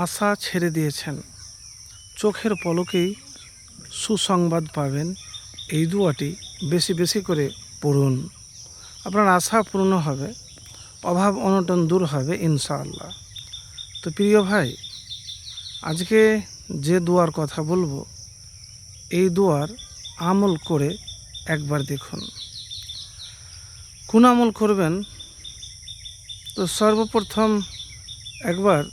আশা ছেড়ে দিয়েছেন, চোখের পলকেই সুসংবাদ পাবেন, এই দোয়াটি বেশি বেশি করে পড়ুন। আপনার আশা পূর্ণ হবে, অভাব অনটন দূর হবে ইনশাআল্লাহ। তো প্রিয় ভাই, আজকে যে দোয়ার কথা বলবো, এই দোয়ার আমল করে একবার দেখুন। কোন আমল করবেন? তো সর্বপ্রথম একবার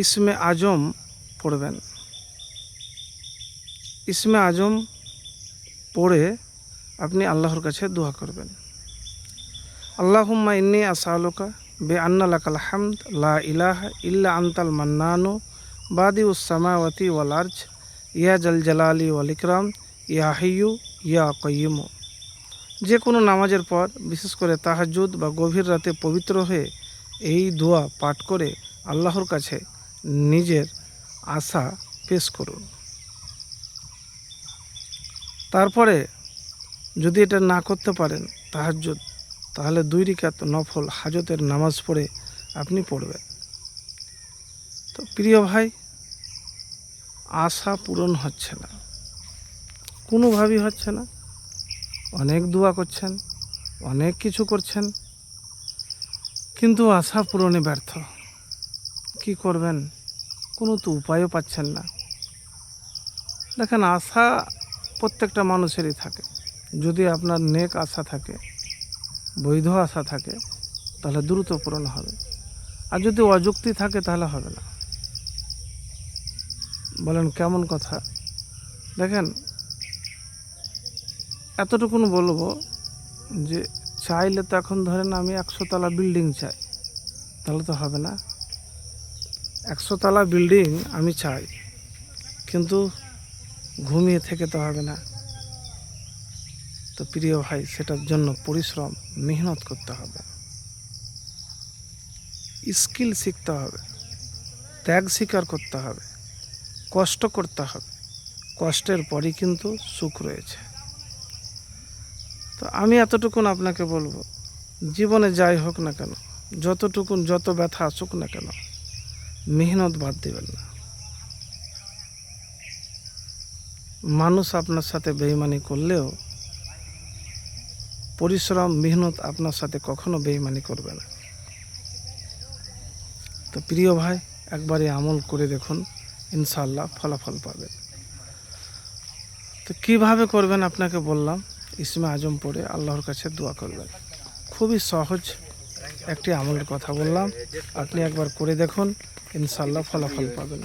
ইসমে আজম পড়বেন। ইসমে আজম পড়ে আপনি আল্লাহর কাছে দোয়া করবেন। আল্লাহুম্মা ইন্নী আসআলুকা বিআন্না লাকাল হামদ লা ইলাহা ইল্লা আনতাল মান্নানু বাদিউস সামাওয়াতি ওয়াল আরজ ইয়া জাল জালালি ওয়াল ইকরাম ইয়া হাইয়্যু ইয়া কাইয়্যুম। যে কোনো নামাজের পর, বিশেষ করে তাহাজ্জুদ বা গভীর রাতে পবিত্র হয়ে এই দোয়া পাঠ করে আল্লাহর কাছে নিজের আশা পেশ করুন। তারপরে যদি এটা না করতে পারেন তাহাজ্জুদ, তাহলে 2 রাকাত নফল হাজতের নামাজ পড়ে আপনি পড়বেন। তো প্রিয় ভাই, আশা পূরণ হচ্ছে না, কোনোভাবেই হচ্ছে না। অনেক দোয়া করছেন, অনেক কিছু করছেন, কিন্তু আশা পূরণে ব্যর্থ। কি করবেন? কোনো তো উপায়ও পাচ্ছেন না। দেখেন, আশা প্রত্যেকটা মানুষেরই থাকে। যদি আপনার নেক আশা থাকে, বৈধ আশা থাকে, তাহলে দ্রুত পূরণ হবে। আর যদি অযুক্তি থাকে তাহলে হবে না। বলেন কেমন কথা? দেখেন, এতটুকুন বলবো যে চাইলে তো এখন ধরেন আমি 100 তলা বিল্ডিং চাই, তাহলে তো হবে না। 100 তলা বিল্ডিং আমি চাই, কিন্তু ঘুমিয়ে থেকে তো হবে না। তো প্রিয় ভাই, সেটার জন্য পরিশ্রম, মেহনত করতে হবে, স্কিল শিখতে হবে, ত্যাগ স্বীকার করতে হবে, কষ্ট করতে হবে। কষ্টের পরই কিন্তু সুখ রয়েছে। তো আমি এতটুকুন আপনাকে বলবো, জীবনে যাই হোক না কেন, যত ব্যথা আসুক না কেন, মেহনত বাদ দিবেন না। মানুষ আপনার সাথে বেঈমানি করলেও পরিশ্রম, মেহনত আপনার সাথে কখনো বেঈমানি করবে না। তো প্রিয় ভাই, একবারে আমল করে দেখুন, ইনশাআল্লাহ ফলাফল পাবেন। তো কীভাবে করবেন আপনাকে বললাম। ইসমে আজম পড়ে আল্লাহর কাছে দোয়া করবেন। খুবই সহজ একটি আমলের কথা বললাম, আপনি একবার করে দেখুন, ইনশাআল্লাহ ফলাফল পাবেন।